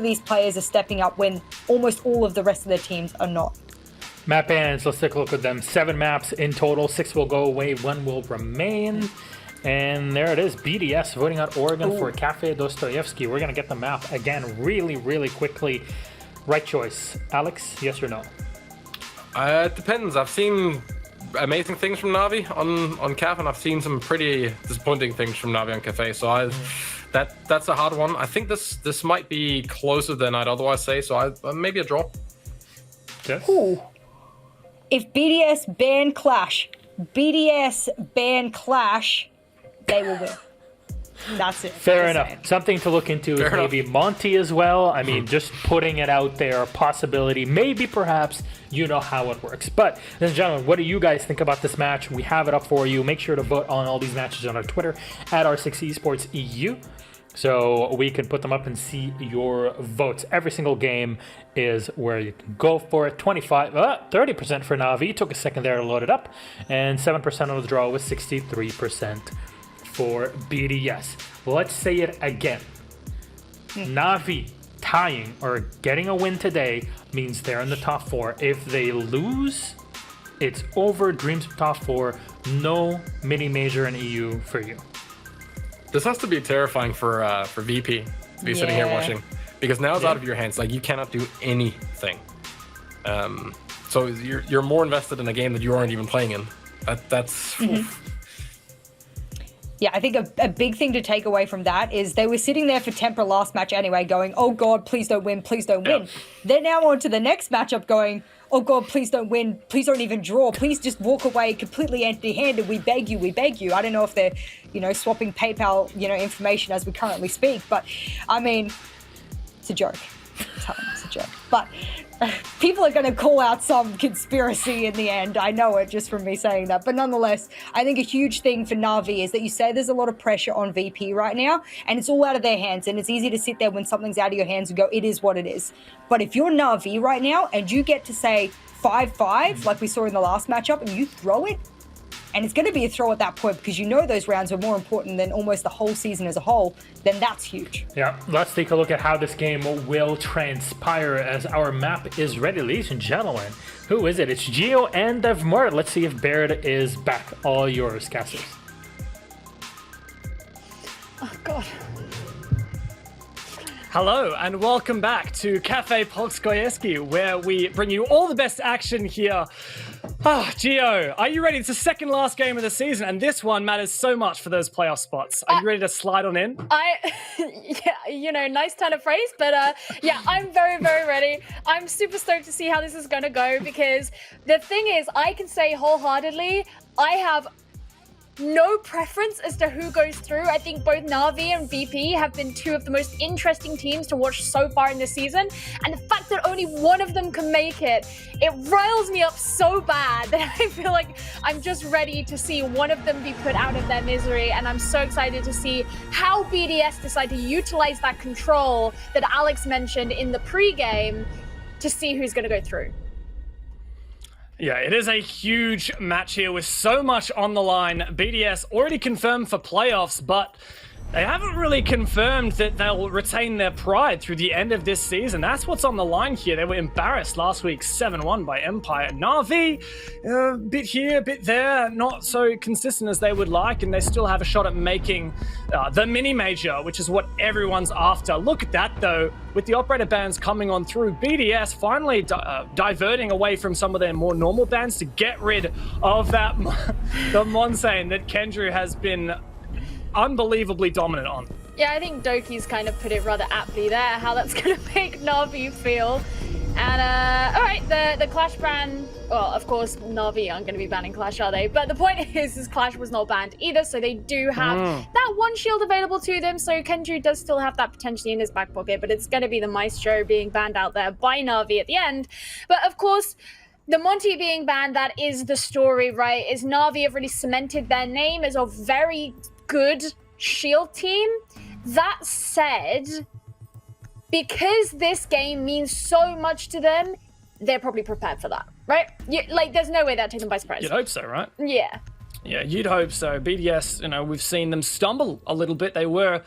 these players are stepping up when almost all of the rest of their teams are not. Map bans, let's take a look at them. 7 maps in total, 6 will go away, 1 will remain. And there it is, BDS voting out Oregon for Cafe Dostoevsky. We're going to get the map again really quickly. Right choice. Alex, yes or no? It depends. I've seen amazing things from Navi on CAF, and I've seen some pretty disappointing things from Navi on Cafe. So that's a hard one. I think this might be closer than I'd otherwise say. So maybe a draw. Yes. Ooh. If BDS ban Clash, they will win. That's it. Fair enough. Something to look into is maybe Monty as well. I mean, just putting it out there, possibility, maybe perhaps, you know how it works. But, ladies and gentlemen, what do you guys think about this match? We have it up for you. Make sure to vote on all these matches on our Twitter at R6 Esports EU, so we can put them up and see your votes. Every single game is where you can go for it. 30% for Navi. Took a second there to load it up. And 7% on the draw was 63% for BDS. Let's say it again. Navi tying or getting a win today means they're in the top 4. If they lose, it's over. Dreams of top 4. No mini major in EU for you. This has to be terrifying for VP to be sitting here watching, because now it's out of your hands. Like, you cannot do anything. So you're more invested in a game that you aren't even playing in. That's. Yeah, I think a big thing to take away from that is they were sitting there for Tempra last match anyway going, oh God, please don't win, please don't win. They're now on to the next matchup going, oh God, please don't win, please don't even draw, please just walk away completely empty-handed, we beg you, we beg you. I don't know if they're, swapping PayPal, information as we currently speak, but I mean, it's a joke. It's a joke. But people are going to call out some conspiracy in the end. I know it just from me saying that. But nonetheless, I think a huge thing for Navi is that you say there's a lot of pressure on VP right now, and it's all out of their hands. And it's easy to sit there when something's out of your hands and go, it is what it is. But if you're Navi right now and you get to say 5-5, like we saw in the last matchup, and you throw it, and it's going to be a throw at that point because you know those rounds are more important than almost the whole season as a whole, then that's huge. Yeah, let's take a look at how this game will transpire as our map is ready. Ladies and gentlemen, who is it? It's Gio and Devmart. Let's see if Baird is back. All yours, Cassius. Oh, God. Hello and welcome back to Cafe Polskoyeski, where we bring you all the best action here. Gio, are you ready? It's the second last game of the season, and this one matters so much for those playoff spots. Are you ready to slide on in? Nice turn of phrase, but yeah, I'm very, very ready. I'm super stoked to see how this is going to go, because the thing is, I can say wholeheartedly, I have no preference as to who goes through. I think both Navi and VP have been two of the most interesting teams to watch so far in this season, and the fact that only one of them can make it riles me up so bad that I feel like I'm just ready to see one of them be put out of their misery, and I'm so excited to see how BDS decide to utilize that control that Alex mentioned in the pre-game to see who's going to go through. Yeah, it is a huge match here with so much on the line. BDS already confirmed for playoffs, but they haven't really confirmed that they'll retain their pride through the end of this season. That's what's on the line here. They were embarrassed last week 7-1 by Empire. Navi, a bit here, a bit there, not so consistent as they would like, and they still have a shot at making the mini-major, which is what everyone's after. Look at that, though. With the operator bans coming on through, BDS finally diverting away from some of their more normal bans to get rid of that the Monsane that Kendrew has been unbelievably dominant on. Yeah, I think Doki's kind of put it rather aptly there, how that's going to make Navi feel. And, all right, the Clash ban, well, of course, Navi aren't going to be banning Clash, are they? But the point is Clash was not banned either, so they do have that one shield available to them, so Kendrew does still have that potentially in his back pocket, but it's going to be the Maestro being banned out there by Navi at the end. But, of course, the Monty being banned, that is the story, right? Is Navi have really cemented their name as a very good shield team. That said, because this game means so much to them, they're probably prepared for that, right? There's no way that'd take them by surprise. You'd hope so, right? Yeah. Yeah, you'd hope so. BDS, we've seen them stumble a little bit. They were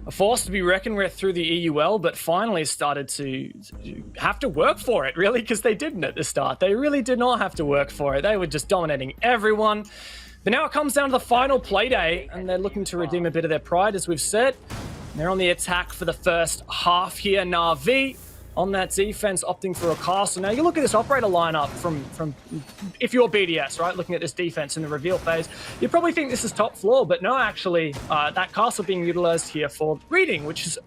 a force to be reckoned with through the EUL, but finally started to have to work for it, really, because they didn't at the start. They really did not have to work for it. They were just dominating everyone. But now it comes down to the final Playday, and they're looking to redeem a bit of their pride, as we've said. They're on the attack for the first half here. Navi on that defense, opting for a castle. Now you look at this operator lineup from if you're BDS, right, looking at this defense in the reveal phase, you probably think this is top floor, but no, actually, that castle being utilized here for reading, which is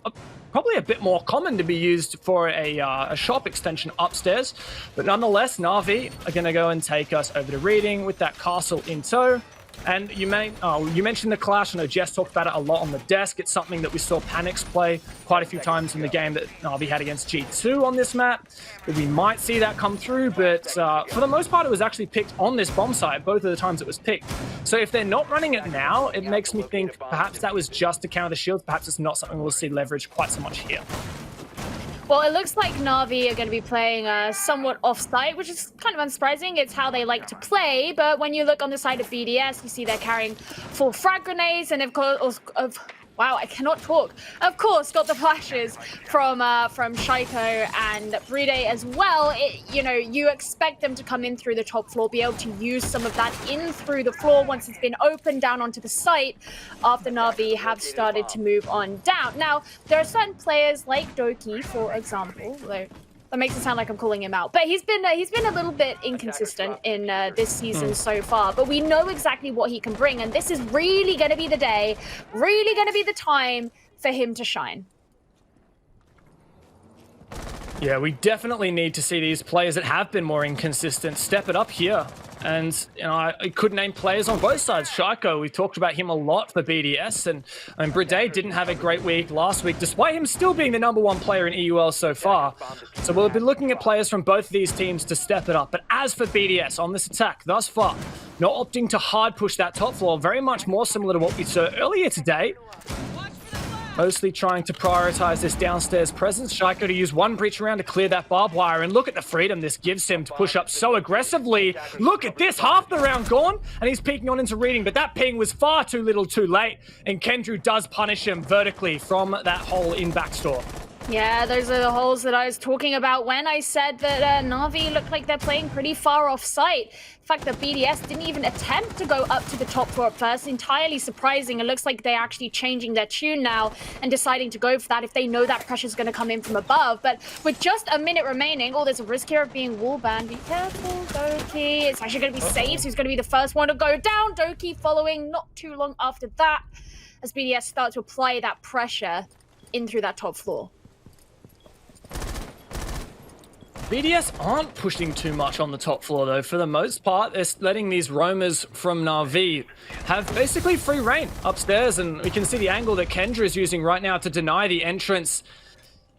probably a bit more common to be used for a shop extension upstairs. But nonetheless, Navi are going to go and take us over to reading with that castle in tow. And you mentioned the clash. I know Jess talked about it a lot on the desk. It's something that we saw Panics play quite a few times in the game that Navi had against G2 on this map. But we might see that come through, but for the most part, it was actually picked on this bomb site, both of the times it was picked. So if they're not running it now, it makes me think perhaps that was just to counter the shields. Perhaps it's not something we'll see leverage quite so much here. Well, it looks like Navi are going to be playing somewhat off-site, which is kind of unsurprising. It's how they like to play, but when you look on the side of BDS, you see they're carrying 4 frag grenades, and of course, wow, I cannot talk. Of course, got the flashes from Shaiko and Playday as well. You expect them to come in through the top floor, be able to use some of that in through the floor once it's been opened down onto the site after Navi have started to move on down. Now, there are certain players like Doki, for example, though that makes it sound like I'm calling him out. But he's been a little bit inconsistent in this season so far. But we know exactly what he can bring, and this is really going to be the day, really going to be the time for him to shine. Yeah, we definitely need to see these players that have been more inconsistent step it up here. And I could name players on both sides. Shaiko, we talked about him a lot for BDS, and Playday didn't have a great week last week, despite him still being the #1 player in EUL so far. So we'll be looking at players from both of these teams to step it up. But as for BDS on this attack thus far, not opting to hard push that top floor, very much more similar to what we saw earlier today. Mostly trying to prioritize this downstairs presence. Shaiko to use one breach around to clear that barbed wire, and look at the freedom this gives him to push up so aggressively. Look at this, half the round gone, and he's peeking on into reading, but that ping was far too little too late, and Kendrew does punish him vertically from that hole in backstore. Yeah, those are the holes that I was talking about when I said that Navi looked like they're playing pretty far off site. In fact, the BDS didn't even attempt to go up to the top floor at first. Entirely surprising. It looks like they're actually changing their tune now and deciding to go for that if they know that pressure's going to come in from above. But with just a minute remaining, there's a risk here of being wall banned. Be careful, Doki. It's actually going to be Saves who's going to be the first one to go down. Doki following not too long after that as BDS start to apply that pressure in through that top floor. BDS aren't pushing too much on the top floor, though. For the most part, they're letting these roamers from Navi have basically free reign upstairs, and we can see the angle that Kendra is using right now to deny the entrance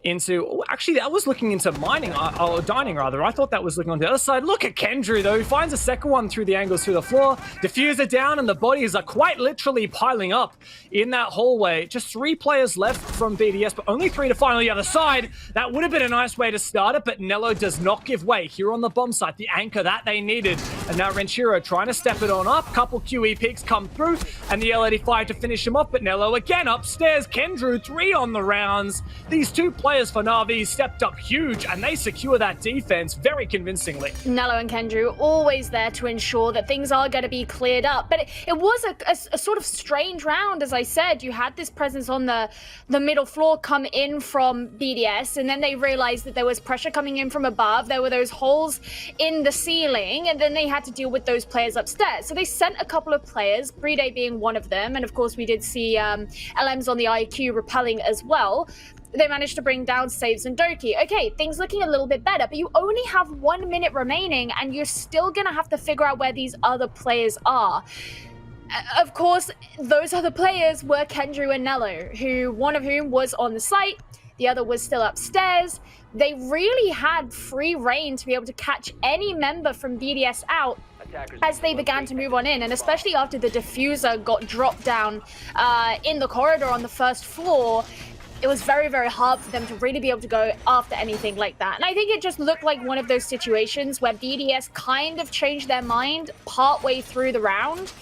into... Oh, actually, that was looking into mining, or dining, rather. I thought that was looking on the other side. Look at Kendra, though. He finds a second one through the angles through the floor. Diffuser down, and the bodies are quite literally piling up in that hallway. Just 3 players left from BDS, but only 3 to find on the other side. That would have been a nice way to start it, but Nello does not give way here on the bomb site. The anchor that they needed. And now Renchiro trying to step it on up. Couple QE peaks come through, and the L85 to finish him off, but Nello again upstairs. Kendrew 3 on the rounds. These 2 players for Navi stepped up huge, and they secure that defense very convincingly. Nello and Kendrew always there to ensure that things are going to be cleared up. But it was a sort of strange round, as I said. You had this presence on the middle floor come in from BDS, and then they realized that there was pressure coming in from above. There were those holes in the ceiling, and then they had to deal with those players upstairs. So they sent a couple of players, Playday being one of them, and of course we did see LMs on the IQ repelling as well. They managed to bring down Saves and Doki. Okay, things looking a little bit better, but you only have 1 minute remaining, and you're still gonna have to figure out where these other players are. Of course, those other players were Kendrew and Nello, one of whom was on the site, the other was still upstairs. They really had free reign to be able to catch any member from BDS out as they began to move on in, and especially after the diffuser got dropped down in the corridor on the first floor. It was very, very hard for them to really be able to go after anything like that. And I think it just looked like one of those situations where BDS kind of changed their mind partway through the round.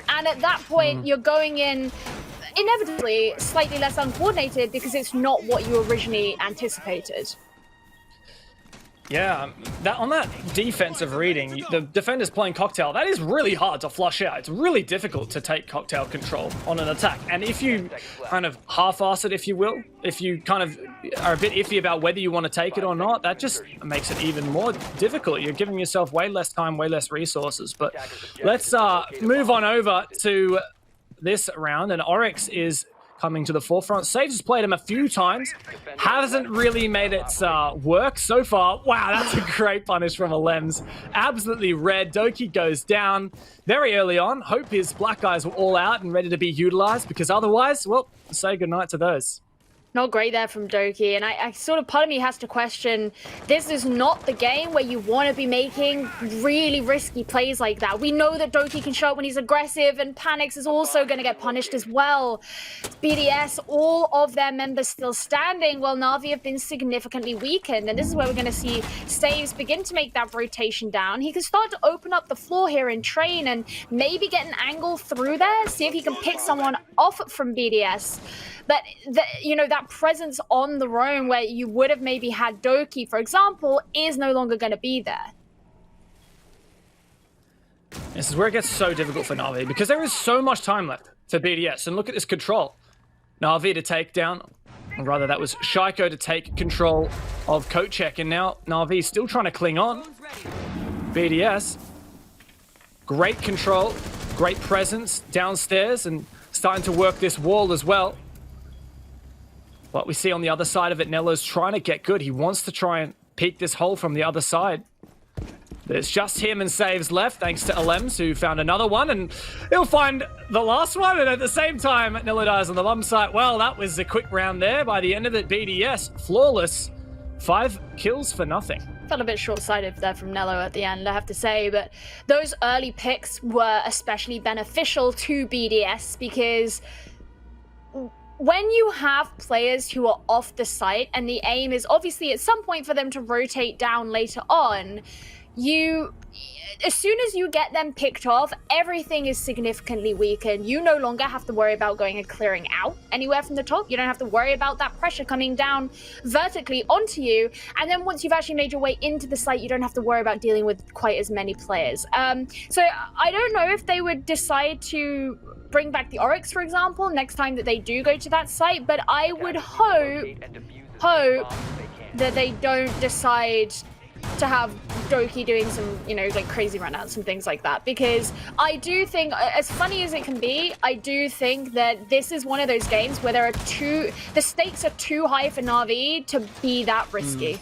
And at that point, you're going in inevitably slightly less uncoordinated because it's not what you originally anticipated. Yeah, on that defensive reading, the defender's playing Cocktail. That is really hard to flush out. It's really difficult to take Cocktail control on an attack. And if you kind of half-ass it, if you will, if you kind of are a bit iffy about whether you want to take it or not, that just makes it even more difficult. You're giving yourself way less time, way less resources. But let's move on over to this round. And Oryx is coming to the forefront. Saves has played him a few times. Hasn't really made it work so far. Wow, that's a great punish from Alems. Absolutely red. Doki goes down very early on. Hope his black guys were all out and ready to be utilized, because otherwise, well, say goodnight to those. Not great there from Doki, and I sort of, part of me has to question, this is not the game where you want to be making really risky plays like that. We know that Doki can show up when he's aggressive, and Panics is also going to get punished as well. BDS, all of their members still standing, while Navi have been significantly weakened, and this is where we're going to see Saves begin to make that rotation down. He can start to open up the floor here and train, and maybe get an angle through there, see if he can pick someone off from BDS. But, that presence on the roam where you would have maybe had Doki, for example, is no longer going to be there. This is where it gets so difficult for Navi, because there is so much time left for BDS. And look at this control. Navi to take down, or rather that was Shaiko to take control of Kochek, and now Navi still trying to cling on. BDS, great control, great presence downstairs, and starting to work this wall as well. What we see on the other side of it, Nello's trying to get good. He wants to try and peek this hole from the other side. There's just him and Saves left, thanks to Alems, who found another one, and he'll find the last one, and at the same time, Nello dies on the bomb site. Well, that was a quick round there. By the end of it, BDS, flawless. 5 kills for nothing. Felt a bit short-sighted there from Nello at the end, I have to say, but those early picks were especially beneficial to BDS, because when you have players who are off the site and the aim is obviously at some point for them to rotate down later on, as soon as you get them picked off, everything is significantly weakened. You no longer have to worry about going and clearing out anywhere from the top. You don't have to worry about that pressure coming down vertically onto you. And then once you've actually made your way into the site, you don't have to worry about dealing with quite as many players. So I don't know if they would decide to bring back the Oryx, for example, next time that they do go to that site, but I would hope that they don't decide to have Doki doing some, like crazy runouts and things like that, because I do think, as funny as it can be, I do think that this is one of those games where the stakes are too high for Navi to be that risky.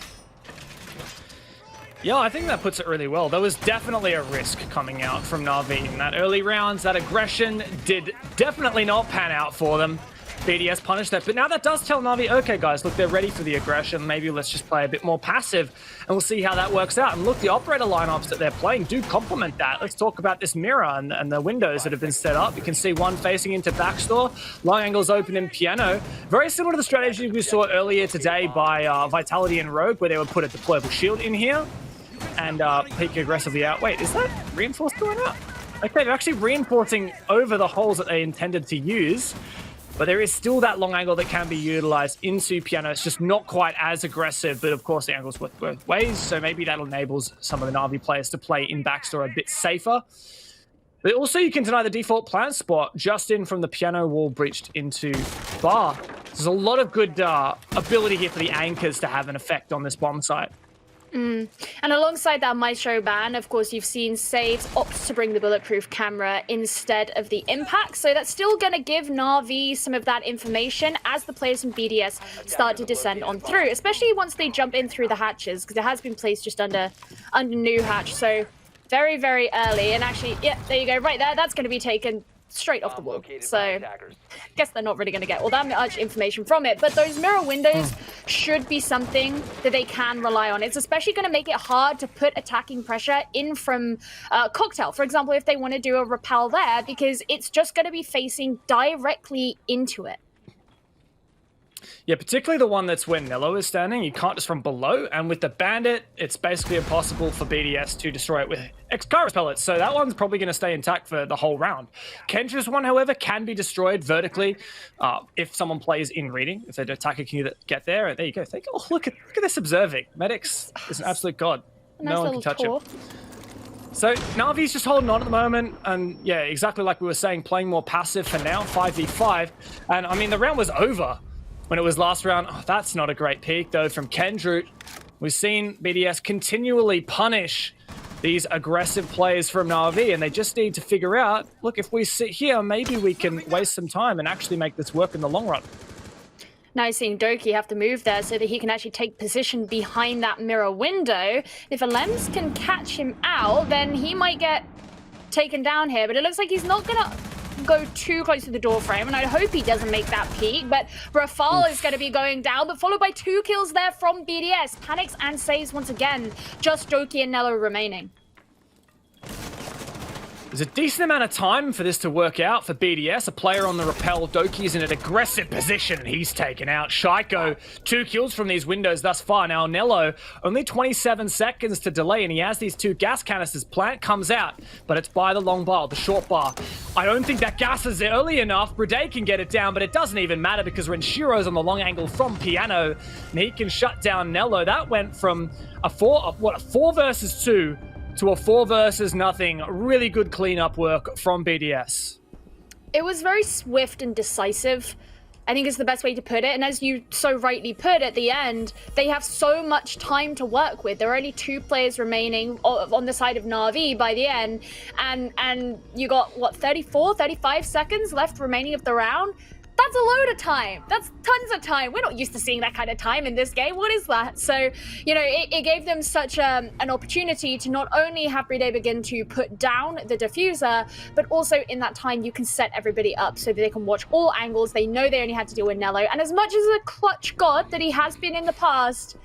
Yeah, I think that puts it really well. There was definitely a risk coming out from Navi in that early rounds. That aggression did definitely not pan out for them. BDS punished that, but now that does tell Navi, okay guys, look, they're ready for the aggression. Maybe let's just play a bit more passive, and we'll see how that works out. And look, the operator lineups that they're playing do complement that. Let's talk about this mirror and the windows that have been set up. You can see one facing into backstore, long angles open in piano. Very similar to the strategy we saw earlier today by Vitality and Rogue, where they would put a deployable shield in here and peek aggressively out. Wait, is that reinforced going up? Okay, they're actually reinforcing over the holes that they intended to use. But there is still that long angle that can be utilized into piano. It's just not quite as aggressive, but of course the angles work both ways, so maybe that enables some of the Navi players to play in backstore a bit safer. But also you can deny the default plant spot just in from the piano wall breached into bar. There's a lot of good ability here for the anchors to have an effect on this bomb site. And alongside that Maestro ban, of course, you've seen Saves opt to bring the bulletproof camera instead of the impact. So that's still going to give Navi some of that information as the players from BDS start to descend on through, especially once they jump in through the hatches, because it has been placed just under new hatch. So very, very early. And actually, yeah, there you go. Right there. That's going to be taken straight off the wall. So I guess they're not really going to get all that much information from it, but those mirror windows should be something that they can rely on. It's especially going to make it hard to put attacking pressure in from Cocktail, for example, if they want to do a repel there, because it's just going to be facing directly into it. Yeah, particularly the one that's where Nello is standing. You can't just from below, and with the Bandit, it's basically impossible for BDS to destroy it with X-Kairos pellets, so that one's probably going to stay intact for the whole round. Kendra's one, however, can be destroyed vertically if someone plays in reading, if the attacker can get there. And there you go. Oh, look at this observing. Medix is an absolute god. Nice No one can touch tour. him. So Navi's just holding on at the moment, and yeah, exactly like we were saying, playing more passive for now, 5v5. And I mean, the round was over when it was last round. Oh, that's not a great peek, though, from Kendra. We've seen BDS continually punish these aggressive players from Navi, and they just need to figure out, look, if we sit here, maybe we can waste some time and actually make this work in the long run. Now he's seeing Doki have to move there so that he can actually take position behind that mirror window. If Alems can catch him out, then he might get taken down here, but it looks like he's not gonna go too close to the door frame, and I hope he doesn't make that peek, but Rafal is going to be going down, but followed by 2 kills there from BDS. Panics and saves once again, just Doki and Nello remaining. There's a decent amount of time for this to work out for BDS. A player on the rappel. Doki is in an aggressive position, and he's taken out. Shaiko, 2 kills from these windows thus far. Now, Nello, only 27 seconds to delay, and he has these 2 gas canisters. Plant comes out, but it's by the long bar, the short bar. I don't think that gas is early enough. Playday can get it down, but it doesn't even matter because Renshiro's on the long angle from Piano, and he can shut down Nello. That went from a 4 versus 2 to a 4 versus nothing. Really good cleanup work from BDS. It was very swift and decisive, I think is the best way to put it. And as you so rightly put at the end, they have so much time to work with. There are only 2 players remaining on the side of Navi by the end. And you got, what, 34, 35 seconds left remaining of the round? That's a load of time. That's tons of time. We're not used to seeing that kind of time in this game. What is that? So, you know, it gave them such an opportunity to not only have Playday begin to put down the diffuser, but also in that time you can set everybody up so that they can watch all angles. They know they only had to deal with Nello. And as much as a clutch god that he has been in the past,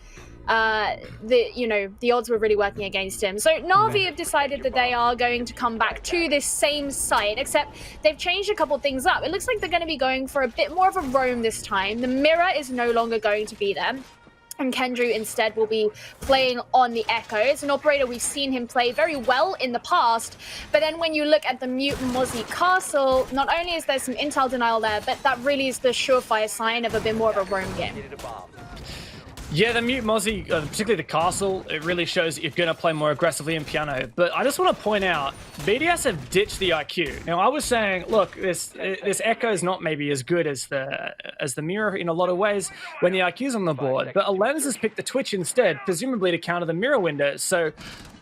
the odds were really working against him. So Navi have decided that they are going to come back to this same site, except they've changed a couple things up. It looks like they're going to be going for a bit more of a roam this time. The mirror is no longer going to be there, and Kendra instead will be playing on the Echo. It's an operator we've seen him play very well in the past, but then when you look at the Mute Mozzie Castle, not only is there some intel denial there, but that really is the surefire sign of a bit more of a roam game. Yeah, the Mute Mozzie, particularly the castle, it really shows that you're going to play more aggressively in Piano. But I just want to point out, BDS have ditched the IQ. Now, I was saying, look, this Echo is not maybe as good as the Mirror in a lot of ways when the IQ's on the board, but Alems has picked the Twitch instead, presumably to counter the Mirror windows. So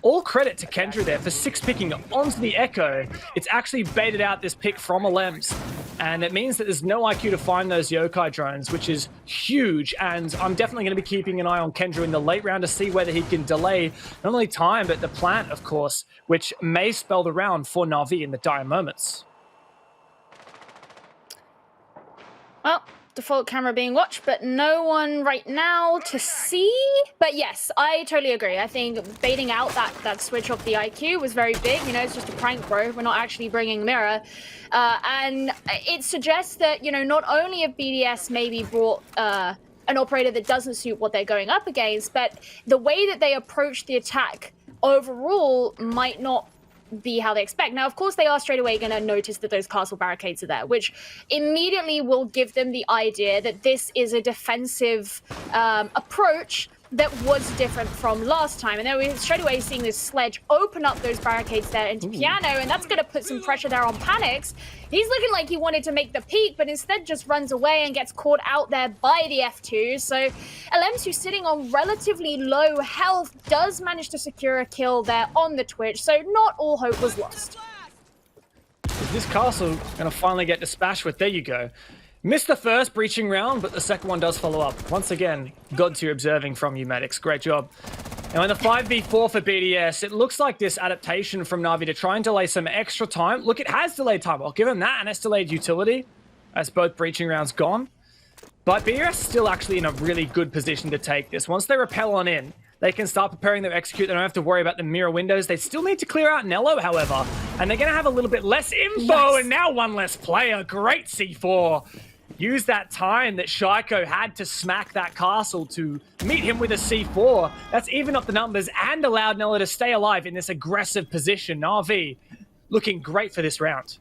all credit to Kendra there for 6-picking onto the Echo. It's actually baited out this pick from Alems, and it means that there's no IQ to find those Yokai drones, which is huge. And I'm definitely going to be keeping an eye on Kendra in the late round to see whether he can delay not only time, but the plant, of course, which may spell the round for Navi in the dire moments. Well, default camera being watched, but no one right now to see. But yes, I totally agree. I think baiting out that switch off the IQ was very big. You know, it's just a prank, bro. We're not actually bringing Mirror. And it suggests that, you know, not only have BDS maybe brought an operator that doesn't suit what they're going up against, but the way that they approach the attack overall might not be how they expect. Now, of course, they are straight away going to notice that those castle barricades are there, which immediately will give them the idea that this is a defensive approach that was different from last time. And then we're straight away seeing this sledge open up those barricades there into Piano, and that's going to put some pressure there on Panics. He's looking like he wanted to make the peak, but instead just runs away and gets caught out there by the F2. So Alems, who's sitting on relatively low health, does manage to secure a kill there on the Twitch, so not all hope was lost. Is this castle going to finally get dispatched with? There you go. Missed the first breaching round, but the second one does follow up. Once again, God tier observing from you, Maddox. Great job. Now in the 5v4 for BDS, it looks like this adaptation from Navi to try and delay some extra time. Look, it has delayed time. I'll give him that, and it's delayed utility, as both breaching rounds gone. But BDS is still actually in a really good position to take this. Once they rappel on in, they can start preparing their execute. They don't have to worry about the mirror windows. They still need to clear out Nello, however, and they're going to have a little bit less info, and now one less player. Great C4. use that time that Shaiko had to smack that castle to meet him with a C4. That's evened up the numbers and allowed Nella to stay alive in this aggressive position. Navi looking great for this round.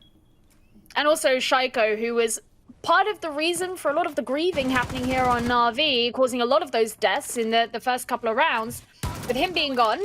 And also Shaiko, who was part of the reason for a lot of the grieving happening here on Navi, causing a lot of those deaths in the first couple of rounds. With him being gone,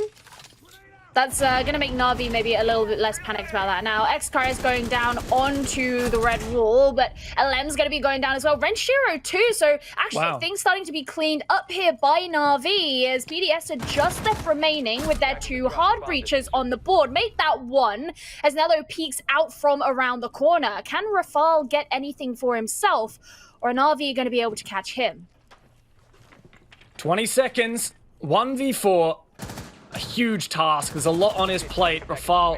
that's going to make Navi maybe a little bit less panicked about that. Now, Xcar is going down onto the red wall, but LM's going to be going down as well. Renshiro too, so actually things starting to be cleaned up here by Navi as BDS are just left remaining with their 2 hard breaches on the board. Make that 1 as Nello peeks out from around the corner. Can Rafal get anything for himself, or are Navi going to be able to catch him? 20 seconds, 1v4. A huge task. There's a lot on his plate. Rafal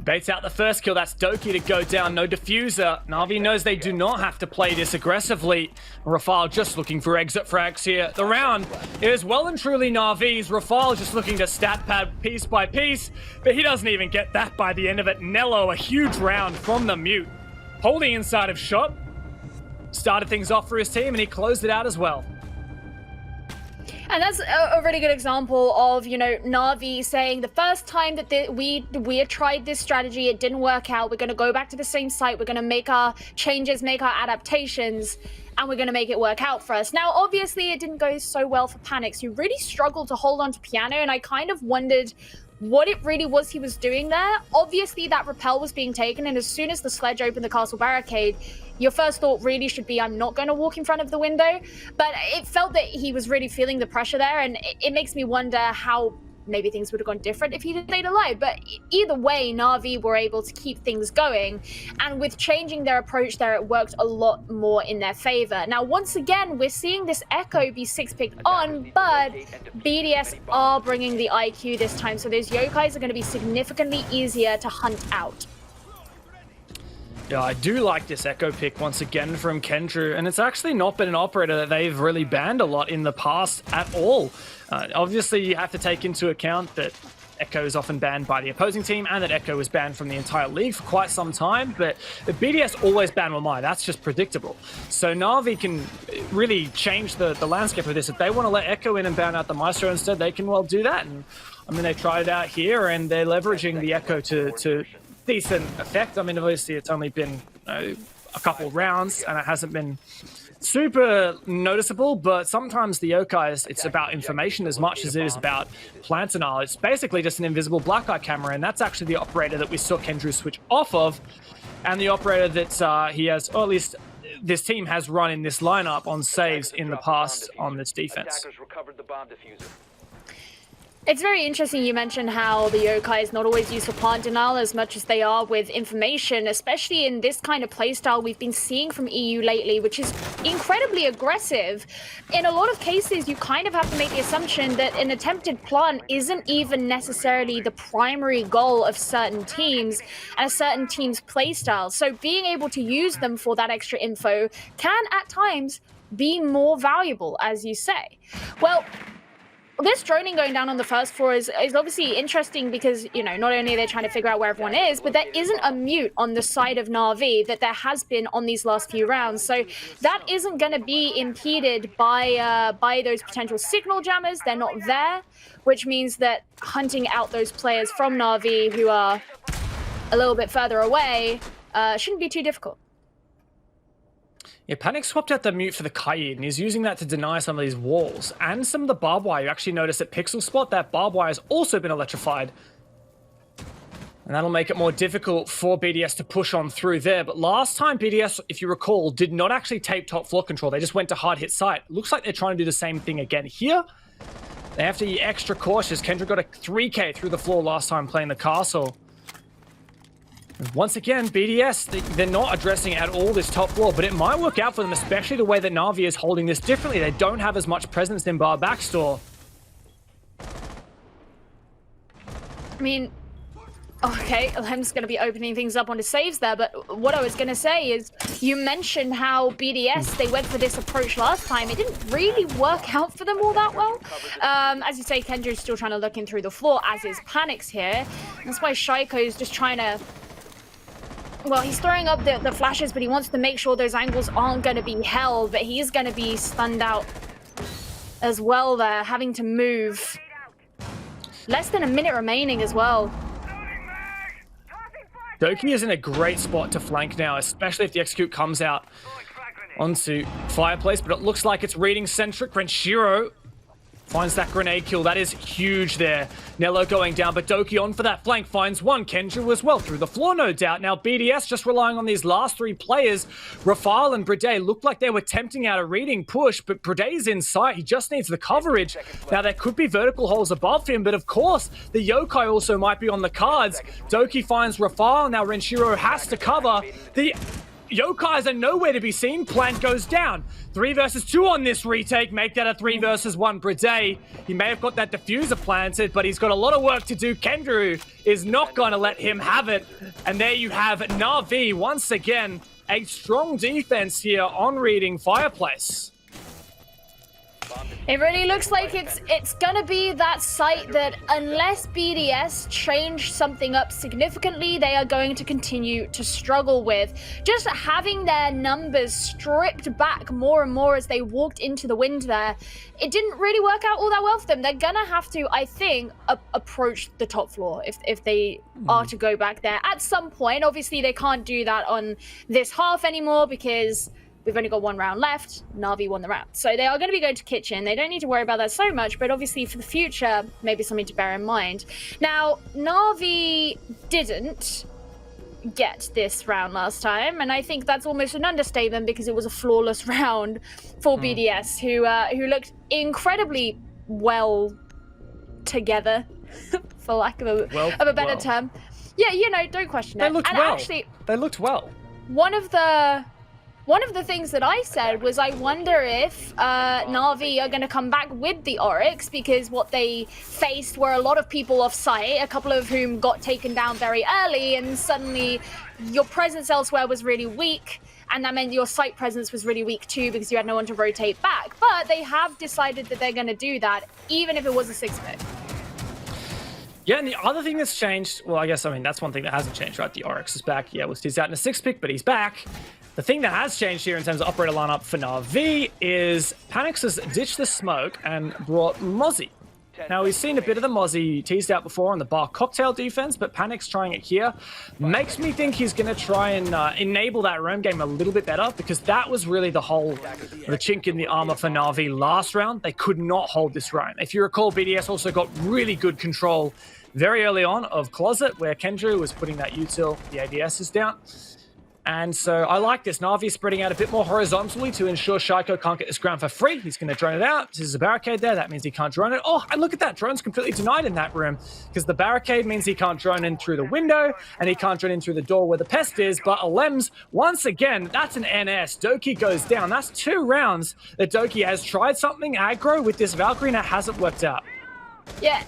baits out the first kill. That's Doki to go down. No diffuser. Navi knows they do not have to play this aggressively. Rafal just looking for exit frags here. The round is well and truly Navi's. Rafal just looking to stat pad piece by piece, but he doesn't even get that by the end of it. Nello, a huge round from the mute. Holding inside of shot. Started things off for his team, and he closed it out as well. And that's a really good example of, you know, Navi saying the first time that we had tried this strategy, it didn't work out. We're going to go back to the same site. We're going to make our changes, make our adaptations, and we're going to make it work out for us. Now, obviously, it didn't go so well for Panix, who really struggled to hold on to Piano, and I kind of wondered what it really was he was doing there. Obviously, that rappel was being taken, and as soon as the sledge opened the castle barricade, your first thought really should be, I'm not going to walk in front of the window. But it felt that he was really feeling the pressure there, and it makes me wonder how maybe things would have gone different if he had stayed alive. But either way, Navi were able to keep things going, and with changing their approach there, it worked a lot more in their favor. Now, once again, we're seeing this Echo be 6-picked on, but BDS are bringing the IQ this time, so those yokais are going to be significantly easier to hunt out. Yeah, I do like this Echo pick once again from Kendrew, and it's actually not been an operator that they've really banned a lot in the past at all. Obviously, you have to take into account that Echo is often banned by the opposing team, and that Echo was banned from the entire league for quite some time, but the BDS always ban Wamai. That's just predictable. So Navi can really change the landscape of this. If they want to let Echo in and ban out the Maestro instead, they can well do that. And I mean, they tried it out here, and they're leveraging the Echo to decent effect. I mean, obviously, it's only been a couple rounds, and it hasn't been super noticeable, but sometimes the yokais, it's about information as much as it is about Plantinal. It's basically just an invisible black eye camera, and that's actually the operator that we saw Kendrew switch off of, and the operator that he has, or at least this team has run in this lineup on saves in the past on this defense. It's very interesting you mentioned how the yokai is not always used for plant denial as much as they are with information, especially in this kind of playstyle we've been seeing from EU lately, which is incredibly aggressive. In a lot of cases, you kind of have to make the assumption that an attempted plant isn't even necessarily the primary goal of certain teams and a certain team's playstyle. So being able to use them for that extra info can at times be more valuable, as you say. Well, this droning going down on the first floor is obviously interesting because, you know, not only are they trying to figure out where everyone is, but there isn't a mute on the side of Navi that there has been on these last few rounds. So that isn't going to be impeded by those potential signal jammers. They're not there, which means that hunting out those players from Navi who are a little bit further away shouldn't be too difficult. Yeah, Panic swapped out the mute for the Kaid, and he's using that to deny some of these walls. And some of the barbed wire. You actually notice at Pixel Spot, that barbed wire has also been electrified. And that'll make it more difficult for BDS to push on through there. But last time, BDS, if you recall, did not actually tape top floor control. They just went to hard hit site. Looks like they're trying to do the same thing again here. They have to be extra cautious. Kendra got a 3K through the floor last time playing the castle. Once again, BDS, they're not addressing at all this top floor, but it might work out for them, especially the way that Navi is holding this differently. They don't have as much presence in bar backstore. I mean, okay, Lem's going to be opening things up on the saves there, but what I was going to say is, you mentioned how BDS, they went for this approach last time. It didn't really work out for them all that well. As you say, Kendra's still trying to look in through the floor, as is Panix here. That's why Shaiko is just trying to well, he's throwing up the flashes, but he wants to make sure those angles aren't going to be held, but he's going to be stunned out as well there, having to move. Less than a minute remaining as well. Doki is in a great spot to flank now, especially if the execute comes out onto Fireplace, but it looks like it's reading centric. Renshiro finds that grenade kill. That is huge there. Nello going down, but Doki on for that flank. Finds one. Kendra as well through the floor, no doubt. Now, BDS just relying on these last three players. Rafale and Brede looked like they were tempting out a reading push, but Brede's in sight. He just needs the coverage. Now, there could be vertical holes above him, but of course, the Yokai also might be on the cards. Doki finds Rafale. Now, Renshiro has to cover. The Yokais are nowhere to be seen. Plant goes down. 3 versus 2 on this retake. Make that a 3 versus 1. Brede, he may have got that diffuser planted, but he's got a lot of work to do. Kendru is not going to let him have it. And there you have Navi, once again, a strong defense here on reading Fireplace. It really looks like it's gonna be that site that unless BDS change something up significantly, they are going to continue to struggle with. Just having their numbers stripped back more and more as they walked into the wind there, it didn't really work out all that well for them. They're gonna have to, I think, approach the top floor if they are to go back there at some point. Obviously, they can't do that on this half anymore because we've only got 1 round left. Navi won the round. So they are going to be going to kitchen. They don't need to worry about that so much, but obviously for the future, maybe something to bear in mind. Now, Navi didn't get this round last time, and I think that's almost an understatement because it was a flawless round for BDS, who looked incredibly well together, for lack of a better term. Yeah, you know, don't question it. They looked and well. Actually, they looked well. One of the things that I said was I wonder if Navi are going to come back with the Oryx, because what they faced were a lot of people off site, a couple of whom got taken down very early, and suddenly your presence elsewhere was really weak, and that meant your site presence was really weak too because you had no one to rotate back. But they have decided that they're going to do that, even if it was a 6-pick. Yeah, and the other thing that's changed, well, I guess, I mean, that's one thing that hasn't changed, right? The Oryx is back. Yeah, he's out in a 6-pick, but he's back. The thing that has changed here in terms of operator lineup for Navi is Panix has ditched the smoke and brought Mozzie. Now, we've seen a bit of the Mozzie teased out before on the bar cocktail defense, but Panix trying it here makes me think he's going to try and enable that roam game a little bit better, because that was really the chink in the armor for Navi last round. They could not hold this roam. If you recall, BDS also got really good control very early on of Closet, where Kendru was putting that util, the ADS is down. And so I like this. Navi spreading out a bit more horizontally to ensure Shaiko can't get this ground for free. He's going to drone it out. There's a barricade there. That means he can't drone it. Oh, and look at that. Drone's completely denied in that room because the barricade means he can't drone in through the window and he can't drone in through the door where the pest is. But Alems, once again, that's an NS. Doki goes down. That's 2 rounds that Doki has tried something aggro with this Valkyrie and it hasn't worked out. Yeah.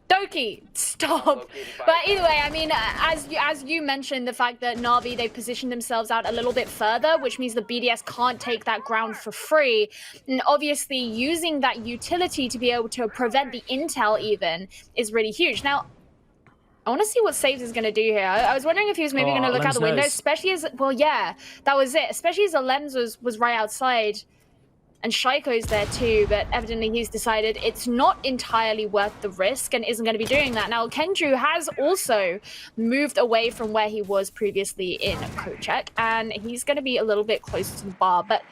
Doki, stop. But either way, I mean, as you mentioned, the fact that Navi, they've positioned themselves out a little bit further, which means the BDS can't take that ground for free. And obviously, using that utility to be able to prevent the intel even is really huge. Now, I want to see what Saves is going to do here. I was wondering if he was maybe going to look out the window, especially as, well, yeah, that was it. Especially as Alems was right outside. And Shaiko's there too, but evidently he's decided it's not entirely worth the risk and isn't going to be doing that. Now, Kendru has also moved away from where he was previously in Kochek, and he's going to be a little bit closer to the bar. But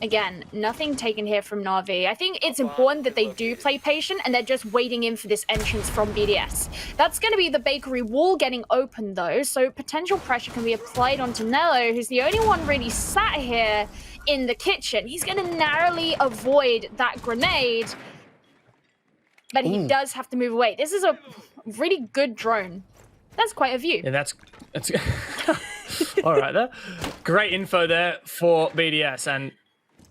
again, nothing taken here from Navi. I think it's important that they do play patient and they're just waiting in for this entrance from BDS. That's going to be the bakery wall getting open though, so potential pressure can be applied onto Nello, who's the only one really sat here in the kitchen. He's going to narrowly avoid that grenade, but he does have to move away. This is a really good drone. That's quite a view. Yeah, that's all right there. Great info there for BDS. And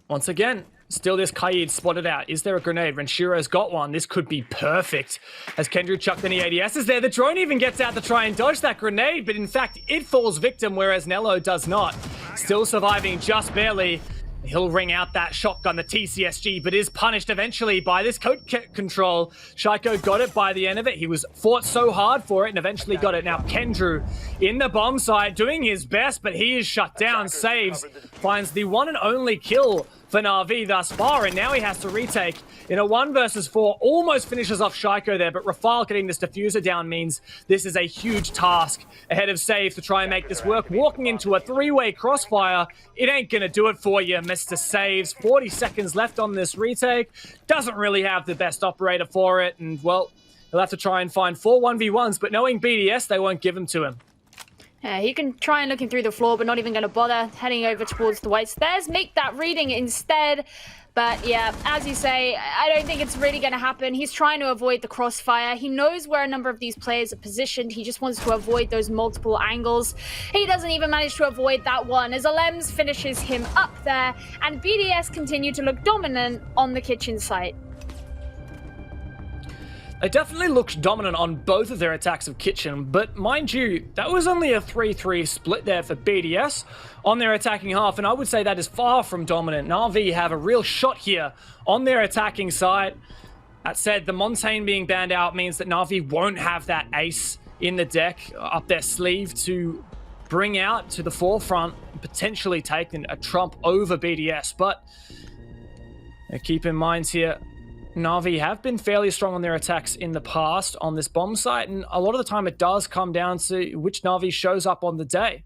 once again, still this Kaid spotted out. Is there a grenade? Renshiro's got one. This could be perfect. As Kendru chucked any ADSs there, the drone even gets out to try and dodge that grenade, but in fact, it falls victim, whereas Nello does not. Still surviving just barely. He'll ring out that shotgun, the TCSG, but is punished eventually by this code control. Shaiko got it by the end of it. He was fought so hard for it and eventually got it. Now Kendrew in the bomb site doing his best, but he is shut down. Saves, finds the one and only kill for Navi thus far, and now he has to retake in a 1 versus 4. Almost finishes off Shaiko there, but Rafal getting this diffuser down means this is a huge task ahead of Save to try and make this work. Walking into a 3-way crossfire, it ain't gonna do it for you, Mr. Saves. 40 seconds left on this retake. Doesn't really have the best operator for it, and well, he'll have to try and find 4 1v1s, but knowing BDS, they won't give them to him. Yeah, he can try and looking through the floor, but not even going to bother heading over towards the white stairs. Make that reading instead. But yeah, as you say, I don't think it's really going to happen. He's trying to avoid the crossfire. He knows where a number of these players are positioned. He just wants to avoid those multiple angles. He doesn't even manage to avoid that one as Alems finishes him up there, and BDS continue to look dominant on the kitchen site. They definitely looked dominant on both of their attacks of Kitchen, but mind you, that was only a 3-3 split there for BDS on their attacking half, and I would say that is far from dominant. Navi have a real shot here on their attacking side. That said, the Montaigne being banned out means that Navi won't have that ace in the deck up their sleeve to bring out to the forefront and potentially take a trump over BDS, but keep in mind here, Navi have been fairly strong on their attacks in the past on this bomb site, and a lot of the time it does come down to which Navi shows up on the day.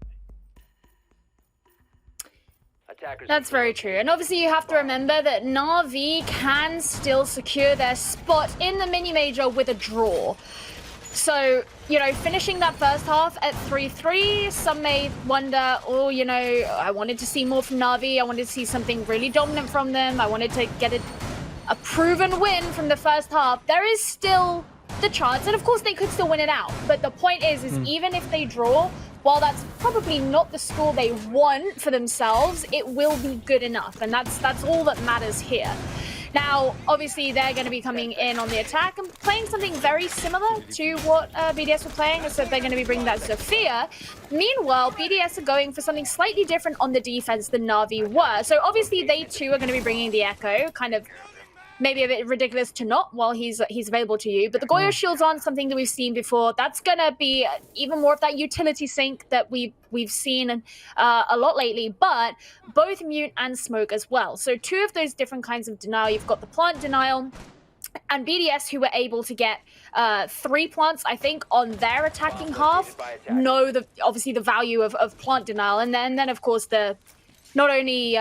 That's very true. And obviously you have to remember that Navi can still secure their spot in the mini-major with a draw. So, you know, finishing that first half at 3-3, some may wonder, oh, you know, I wanted to see more from Navi. I wanted to see something really dominant from them. I wanted to get a proven win from the first half. There is still the chance, and of course they could still win it out. But the point is even if they draw, while that's probably not the score they want for themselves, it will be good enough, and that's all that matters here. Now, obviously, they're going to be coming in on the attack and playing something very similar to what BDS were playing, except they're going to be bringing that Sophia. Meanwhile, BDS are going for something slightly different on the defense than Navi were. So obviously, they too are going to be bringing the Echo, kind of maybe a bit ridiculous to not while he's available to you. But the Goyo shields aren't something that we've seen before. That's going to be even more of that utility sink that we've seen a lot lately, but both mute and smoke as well. So 2 of those different kinds of denial. You've got the plant denial, and BDS, who were able to get 3 plants, I think, on their attacking half, know obviously the value of plant denial. And then of course, the not only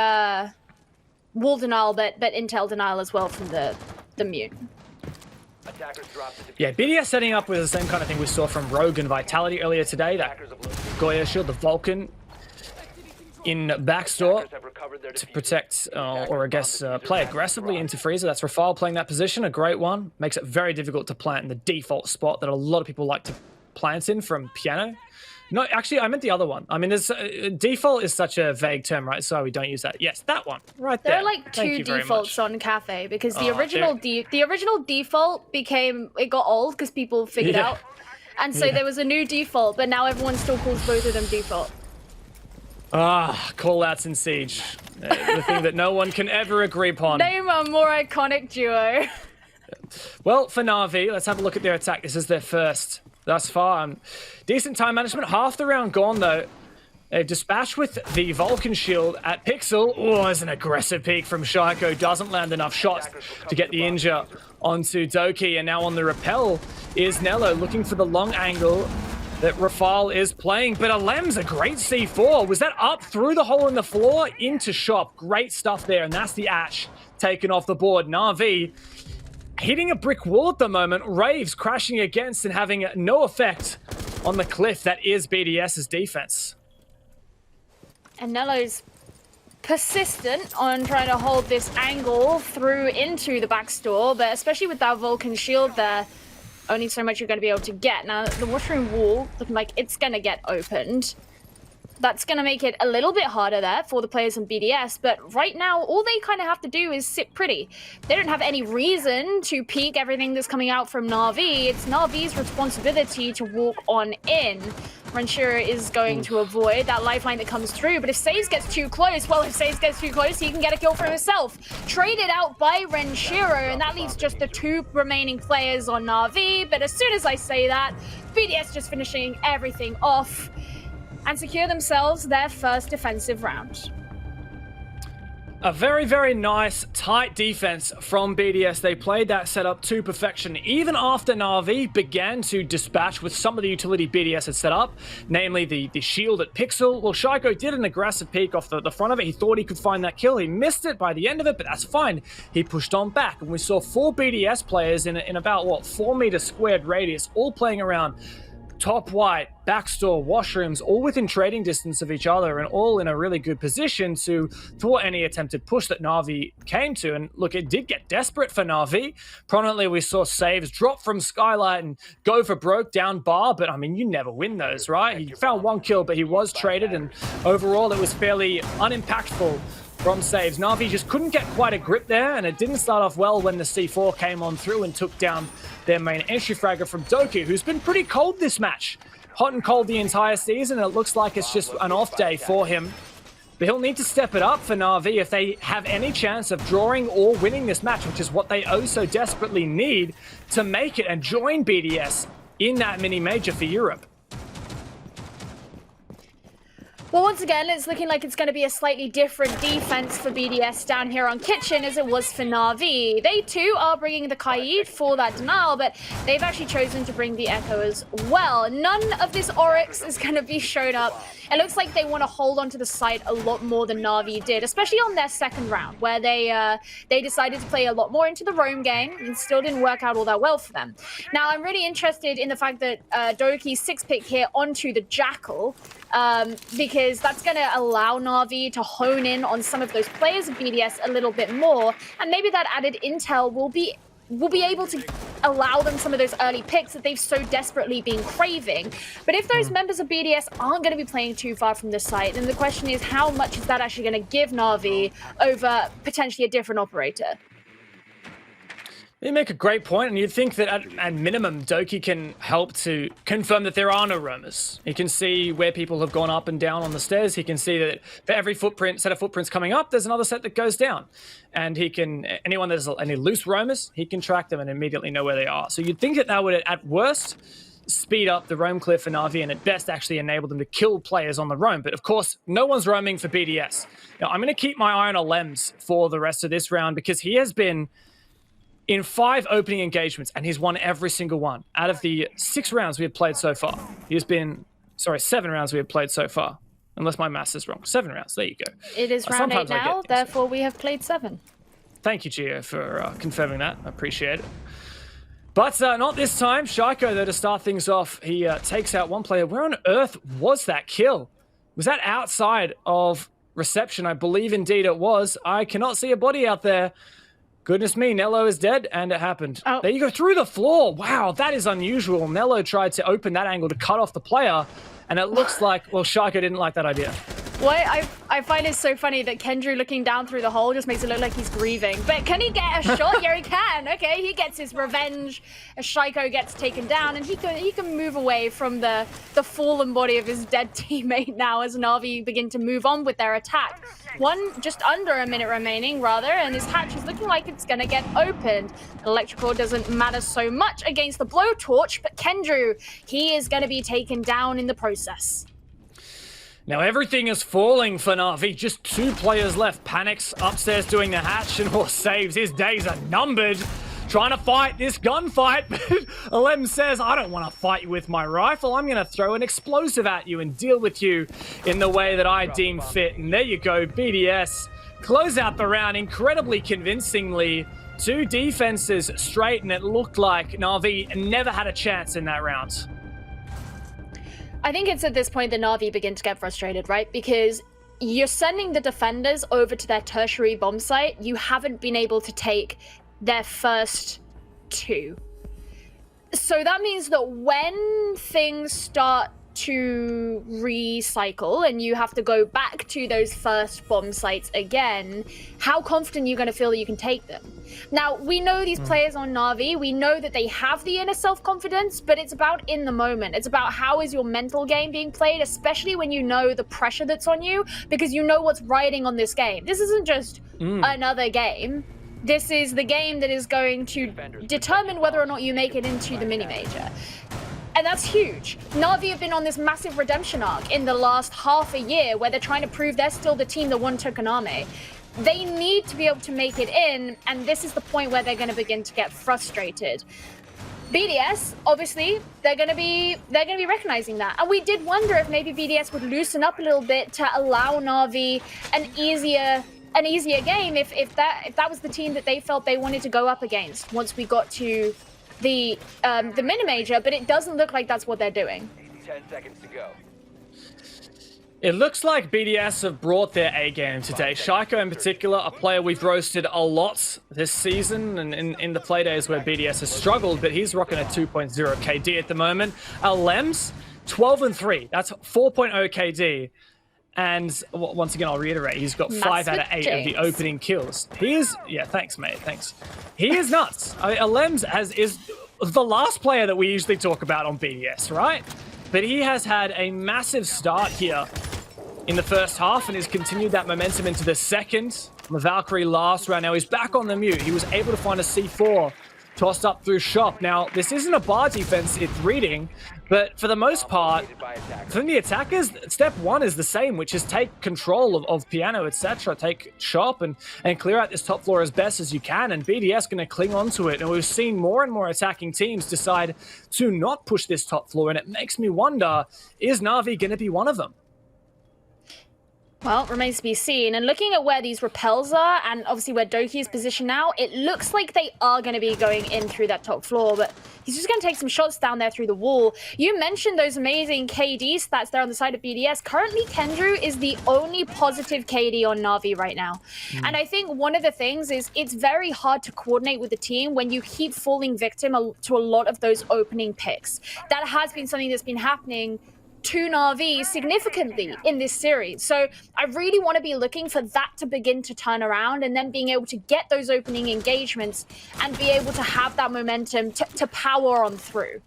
wall denial, but intel denial as well from the mute. Yeah, BDS setting up with the same kind of thing we saw from Rogue and Vitality earlier today. That Goyo shield, the Vulcan in backstore to protect, or I guess play aggressively into Freezer. That's Rafal playing that position, a great one. Makes it very difficult to plant in the default spot that a lot of people like to plant in from Piano. No, actually, I meant the other one. I mean, there's default is such a vague term, right? So we don't use that. Yes, that one right there. There are like 2 defaults on Cafe because the original default it got old because people figured out, and so there was a new default, but now everyone still calls both of them default. Call-outs in Siege, the thing that no one can ever agree upon. Name a more iconic duo. Well, for Navi, let's have a look at their attack. This is their first thus far. Decent time management. Half the round gone, though. They've dispatched with the Vulcan shield at Pixel. Oh, there's an aggressive peek from Shaiko. Doesn't land enough shots to get the injure onto Doki. And now on the rappel is Nello looking for the long angle that Rafal is playing. But Alem's a great C4. Was that up through the hole in the floor into shop? Great stuff there. And that's the Ash taken off the board. Navi hitting a brick wall at the moment. Raves crashing against and having no effect on the cliff that is BDS's defense. And Nello's persistent on trying to hold this angle through into the backstore, but especially with that Vulcan shield there, only so much you're going to be able to get. Now, the washroom wall looking like it's going to get opened. That's going to make it a little bit harder there for the players in BDS, but right now, all they kind of have to do is sit pretty. They don't have any reason to peek everything that's coming out from Navi. It's Navi's responsibility to walk on in. Renshiro is going to avoid that lifeline that comes through, but if Saves gets too close, well, if Saves gets too close, he can get a kill for himself. Traded out by Renshiro, and that leaves just the 2 remaining players on Navi, but as soon as I say that, BDS just finishing everything off and secure themselves their first defensive round. A very, very nice, tight defense from BDS. They played that setup to perfection, even after Navi began to dispatch with some of the utility BDS had set up, namely the shield at Pixel. Well, Shaiko did an aggressive peek off the front of it. He thought he could find that kill. He missed it by the end of it, but that's fine. He pushed on back, and we saw 4 BDS players in about, what, 4 meter squared radius, all playing around top white, backstore, washrooms, all within trading distance of each other and all in a really good position to thwart any attempted push that Navi came to. And look, it did get desperate for Navi. Prominently, we saw Saves drop from Skylight and go for broke down bar, but I mean, you never win those, right? He found 1 kill, but he was traded, and overall it was fairly unimpactful from Saves. Navi just couldn't get quite a grip there, and it didn't start off well when the C4 came on through and took down their main entry fragger from Doku, who's been pretty cold this match. Hot and cold the entire season, and it looks like it's just an off day for him. But he'll need to step it up for Navi if they have any chance of drawing or winning this match, which is what they oh so desperately need to make it and join BDS in that mini-major for Europe. Well, once again, it's looking like it's going to be a slightly different defense for BDS down here on Kitchen as it was for Navi. They too are bringing the Kaid for that denial, but they've actually chosen to bring the Echo as well. None of this Oryx is going to be shown up. It looks like they want to hold onto the site a lot more than Navi did, especially on their second round, where they decided to play a lot more into the roam game and still didn't work out all that well for them. Now, I'm really interested in the fact that Doki's 6-pick here onto the Jackal, because that's going to allow Navi to hone in on some of those players of BDS a little bit more, and maybe that added intel will be able to allow them some of those early picks that they've so desperately been craving. But if those members of BDS aren't going to be playing too far from the site, then the question is, how much is that actually going to give Navi over potentially a different operator? You make a great point, and you'd think that at minimum, Doki can help to confirm that there are no roamers. He can see where people have gone up and down on the stairs. He can see that for every set of footprints coming up, there's another set that goes down. And he can, anyone that has any loose roamers, he can track them and immediately know where they are. So you'd think that would, at worst, speed up the roam clear for Navi, and at best actually enable them to kill players on the roam. But of course, no one's roaming for BDS. Now, I'm going to keep my eye on Alems for the rest of this round, because he has been in 5 opening engagements, and he's won every single one. Out of the 6 rounds we have played so far, he has been, 7 rounds we have played so far. Unless my maths is wrong. 7 rounds, there you go. It is round 8 now, therefore we have played 7. Thank you, Gio, for confirming that. I appreciate it. But not this time. Shaiko, though, to start things off, he takes out one player. Where on earth was that kill? Was that outside of reception? I believe indeed it was. I cannot see a body out there. Goodness me, Nello is dead, and it happened. Oh. There you go, through the floor. Wow, that is unusual. Nello tried to open that angle to cut off the player, and it looks like, well, Shaiko didn't like that idea. What I find it so funny that Kendrew looking down through the hole just makes it look like he's grieving. But can he get a shot? Yeah, he can. Okay, he gets his revenge as Shaiko gets taken down, and he can move away from the fallen body of his dead teammate now as Navi begin to move on with their attack. Just under a minute remaining, rather, and his hatch is looking like it's going to get opened. Electrical doesn't matter so much against the blowtorch, but Kendrew, he is going to be taken down in the process. Now everything is falling for Navi. Just 2 players left. Panics upstairs doing the hatch, and Saves. His days are numbered. Trying to fight this gunfight, but Alem says, I don't want to fight you with my rifle. I'm going to throw an explosive at you and deal with you in the way that I deem fit. And there you go, BDS close out the round incredibly convincingly. 2 defenses straight, and it looked like Navi never had a chance in that round. I think it's at this point that Navi begin to get frustrated, right? Because you're sending the defenders over to their tertiary bomb site. You haven't been able to take their first 2. So that means that when things start to recycle and you have to go back to those first bomb sites again, how confident are you going to feel that you can take them? Now, we know these players on Navi, we know that they have the inner self-confidence, but it's about in the moment. It's about how is your mental game being played, especially when you know the pressure that's on you, because you know what's riding on this game. This isn't just another game. This is the game that is going to determine whether or not you make it into the mini-major. And that's huge. Navi have been on this massive redemption arc in the last half a year where they're trying to prove they're still the team that won Tokoname. They need to be able to make it in, and this is the point where they're going to begin to get frustrated. BDS, obviously, they're going to be recognizing that. And we did wonder if maybe BDS would loosen up a little bit to allow Navi an easier game if that was the team that they felt they wanted to go up against once we got to the mini major, but it doesn't look like that's what they're doing. 10 seconds to go. It looks like BDS have brought their A game today. Shaiko in particular, a player we've roasted a lot this season and in the play days where BDS has struggled, but he's rocking a 2.0 KD at the moment. Lems, 12-3. That's 4.0 KD. And once again, I'll reiterate, he's got 5 out of 8 of the opening kills. He is, yeah, thanks, mate, thanks. He is nuts. I mean, Lems is the last player that we usually talk about on BDS, right? But he has had a massive start here in the first half and has continued that momentum into the second. On the Valkyrie last round, now he's back on the mute. He was able to find a C4 tossed up through shop. Now, this isn't a bar defense, it's reading, but for the most part, from the attackers, step one is the same, which is take control of piano, etc. Take shop and clear out this top floor as best as you can, and BDS going to cling on to it. And we've seen more and more attacking teams decide to not push this top floor, and it makes me wonder, is Navi going to be one of them? Well, remains to be seen. And looking at where these repels are, and obviously where Doki is positioned now, it looks like they are going to be going in through that top floor, but he's just going to take some shots down there through the wall. You mentioned those amazing KD stats there on the side of BDS. Currently, Kendrew is the only positive KD on Navi right now. And I think one of the things is it's very hard to coordinate with the team when you keep falling victim to a lot of those opening picks. That has been something that's been happening to Navi significantly in this series. So I really want to be looking for that to begin to turn around and then being able to get those opening engagements and be able to have that momentum to power on through.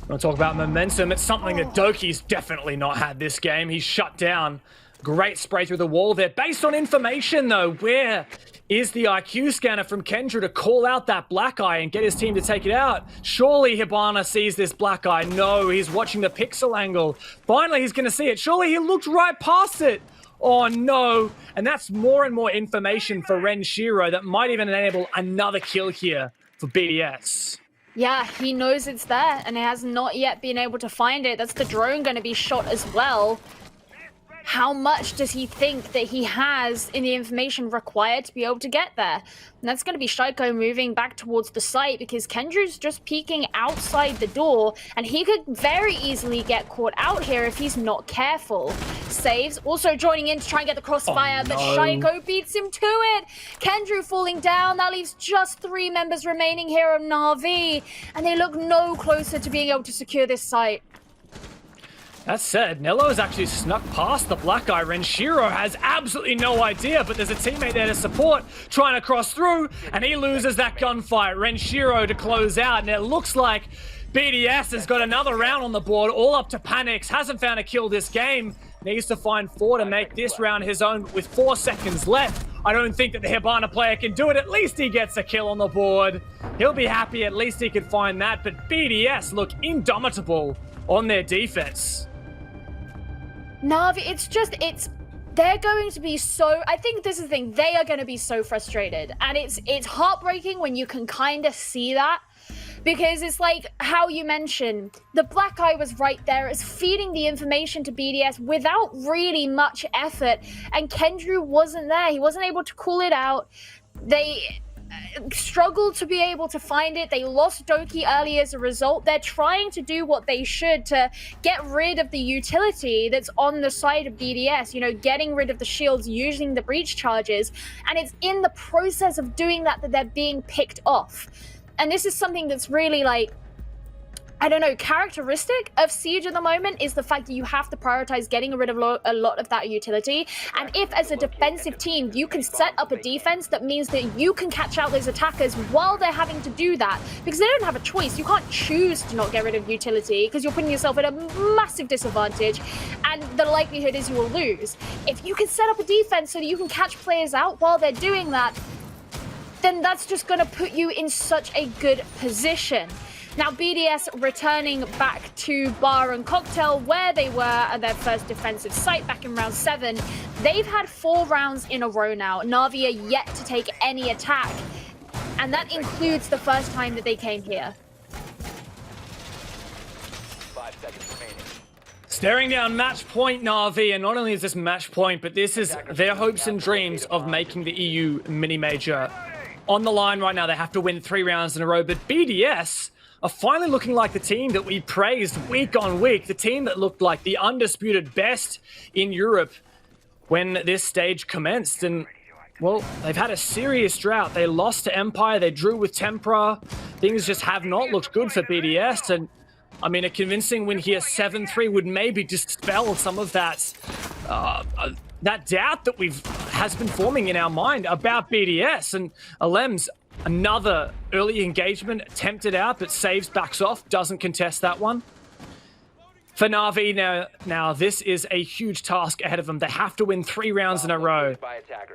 We'll talk about momentum. It's something that Doki's definitely not had this game. He's shut down. Great spray through the wall there. Based on information though, where is the IQ scanner from Kendra to call out that black eye and get his team to take it out? Surely Hibana sees this black eye. No, he's watching the pixel angle. Finally, he's going to see it. Surely he looked right past it. Oh no. And that's more and more information for Renshiro that might even enable another kill here for BDS. Yeah, he knows it's there and he has not yet been able to find it. That's the drone going to be shot as well. How much does he think that he has in the information required to be able to get there? And that's going to be Shaiko moving back towards the site because Kendrew's just peeking outside the door and he could very easily get caught out here if he's not careful. Saves, also joining in to try and get the crossfire, but Shaiko beats him to it. Kendrew falling down, that leaves just 3 members remaining here on Navi, and they look no closer to being able to secure this site. That said, Nello has actually snuck past the black guy. Renshiro has absolutely no idea, but there's a teammate there to support, trying to cross through, and he loses that gunfight. Renshiro to close out, and it looks like BDS has got another round on the board, all up to Panics, hasn't found a kill this game, needs to find 4 to make this round his own with 4 seconds left. I don't think that the Hibana player can do it. At least he gets a kill on the board. He'll be happy, at least he could find that, but BDS look indomitable on their defense. Navi, they're going to be so, I think this is the thing, they are going to be so frustrated. And it's heartbreaking when you can kind of see that. Because it's like how you mentioned, the black eye was right there. It's feeding the information to BDS without really much effort. And Kendrew wasn't there. He wasn't able to call it out. They struggled to be able to find it. They lost Doki early as a result. They're trying to do what they should to get rid of the utility that's on the side of BDS, you know, getting rid of the shields, using the breach charges. And it's in the process of doing that that they're being picked off. And this is something that's really like, I don't know, characteristic of Siege at the moment is the fact that you have to prioritize getting rid of a lot of that utility. And if, as a defensive team, you can set up a defense that means that you can catch out those attackers while they're having to do that, because they don't have a choice. You can't choose to not get rid of utility because you're putting yourself at a massive disadvantage, and the likelihood is you will lose. If you can set up a defense so that you can catch players out while they're doing that, then that's just going to put you in such a good position. Now, BDS returning back to Bar and Cocktail, where they were at their first defensive site back in round 7. They've had 4 rounds in a row now. Navi are yet to take any attack, and that includes the first time that they came here. 5 seconds remaining. Staring down match point, Navi, and not only is this match point, but this is their hopes and dreams of making the EU mini-major. On the line right now, they have to win 3 rounds in a row, but BDS are finally looking like the team that we praised week on week, the team that looked like the undisputed best in Europe when this stage commenced. And, well, they've had a serious drought. They lost to Empire, they drew with Tempera. Things just have not looked good for BDS, and I mean, a convincing win here, 7-3, would maybe dispel some of that that doubt that has been forming in our mind about BDS. And Alems, another early engagement attempted out, but saves, backs off, doesn't contest that one. For Navi, now this is a huge task ahead of them. They have to win 3 rounds in a row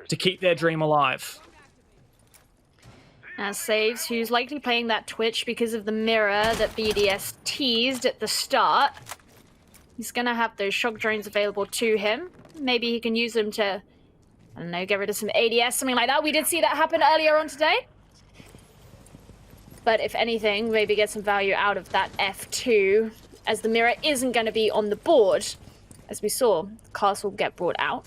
to keep their dream alive. As Saves, who's likely playing that Twitch because of the mirror that BDS teased at the start. He's going to have those shock drones available to him. Maybe he can use them to, I don't know, get rid of some ADS, something like that. We did see that happen earlier on today. But if anything, maybe get some value out of that F2, as the mirror isn't going to be on the board. As we saw, the castle get brought out.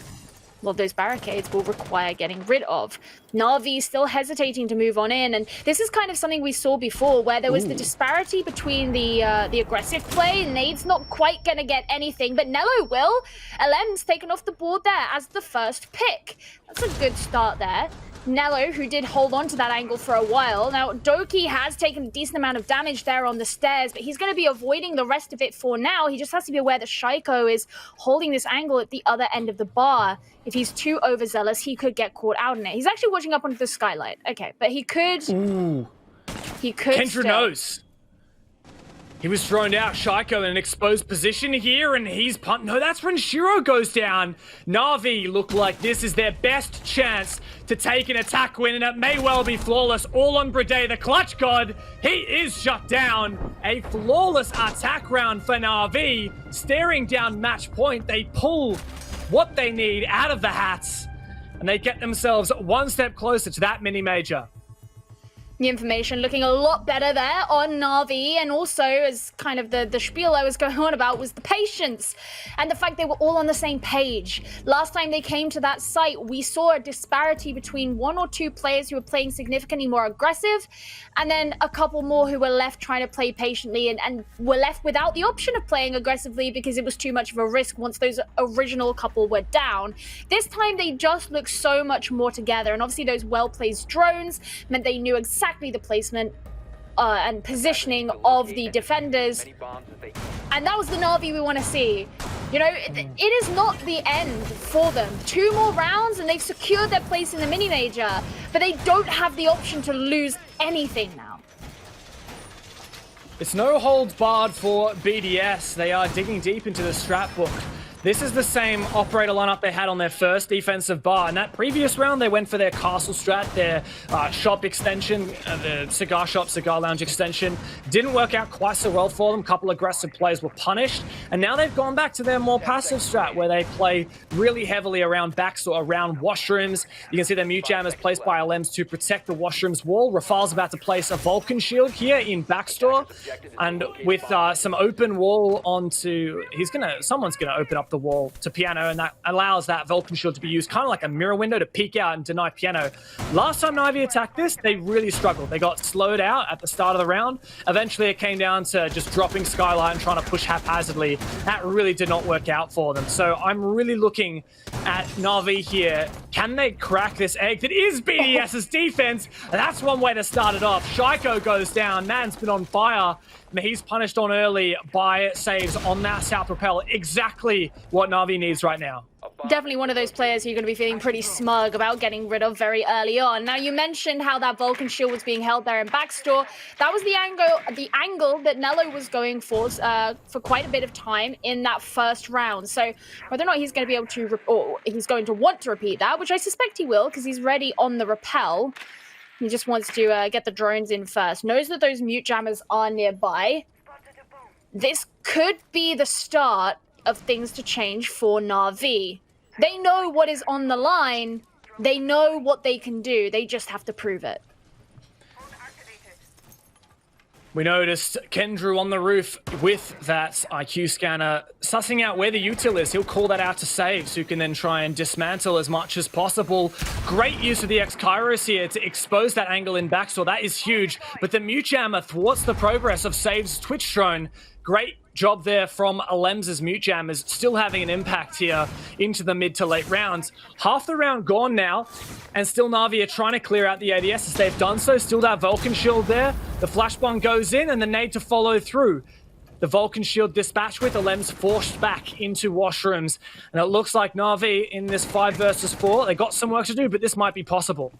Well, those barricades will require getting rid of. Navi still hesitating to move on in, and this is kind of something we saw before, where there was the disparity between the aggressive play. Nade's not quite going to get anything, but Nello will. LM's taken off the board there as the first pick. That's a good start there. Nello, who did hold on to that angle for a while. Now, Doki has taken a decent amount of damage there on the stairs, but he's going to be avoiding the rest of it for now. He just has to be aware that Shaiko is holding this angle at the other end of the bar. If he's too overzealous, he could get caught out in it. He's actually watching up onto the skylight. Okay, but he could... Ooh. He could Kendra knows. He was thrown out, Shaiko, in an exposed position here, and he's no, that's when Shiro goes down. Navi look like this is their best chance to take an attack win, and it may well be flawless. All on Playday, the clutch god. He is shut down. A flawless attack round for Navi. Staring down match point, they pull what they need out of the hats, and they get themselves one step closer to that mini-major. The information looking a lot better there on Navi, and also as kind of the spiel I was going on about was the patience and the fact they were all on the same page. Last time they came to that site, we saw a disparity between 1 or 2 players who were playing significantly more aggressive, and then a couple more who were left trying to play patiently and were left without the option of playing aggressively because it was too much of a risk once those original couple were down. This time they just looked so much more together, and obviously those well-placed drones meant they knew exactly the placement and positioning of the defenders, and that was the Navi we want to see. You know, it is not the end for them. 2 more rounds and they've secured their place in the mini-major, but they don't have the option to lose anything now. It's no holds barred for BDS. They are digging deep into the strat book. This is the same operator lineup they had on their first defensive bar. In that previous round, they went for their castle strat, their shop extension, the cigar shop, cigar lounge extension. Didn't work out quite so well for them. A couple aggressive players were punished. And now they've gone back to their more passive strat, where they play really heavily around backs or around washrooms. You can see their mute jam is placed by LMs to protect the washrooms wall. Rafal's about to place a Vulcan shield here in backstore. And with some open wall onto... Someone's gonna open up the wall to Piano, and that allows that Vulcan shield to be used kind of like a mirror window to peek out and deny Piano. Last time Navi attacked this, they really struggled. They got slowed out at the start of the round. Eventually it came down to just dropping Skylight and trying to push haphazardly. That really did not work out for them. So I'm really looking at Navi here. Can they crack this egg that is BDS's defense? That's one way to start it off. Shiko goes down. Man's been on fire. He's punished on early by saves on that South Propel. Exactly what Navi needs right now. Definitely one of those players who you're going to be feeling pretty smug about getting rid of very early on. Now, you mentioned how that Vulcan shield was being held there in backstore. That was the angle that Nello was going for quite a bit of time in that first round. So whether or not he's going to be able to, or he's going to want to repeat that, which I suspect he will because he's ready on the rappel. He just wants to get the drones in first. Knows that those mute jammers are nearby. This could be the start of things to change for Navi. They know what is on the line. They know what they can do. They just have to prove it. We noticed Kendrew on the roof with that IQ scanner, sussing out where the util is. He'll call that out to Saves, who can then try and dismantle as much as possible. Great use of the X-Kairos here to expose that angle in backstore. That is huge. But the mute jammer thwarts the progress of Saves' Twitch drone. Great job there from Alem's mute jammers, still having an impact here into the mid to late rounds. Half the round gone now, and still Navi are trying to clear out the ADS as they've done so. Still that Vulcan shield there. The flash bomb goes in, and the nade to follow through. The Vulcan shield dispatched with Alem's forced back into washrooms. And it looks like Navi in this 5 versus 4, they got some work to do, but this might be possible.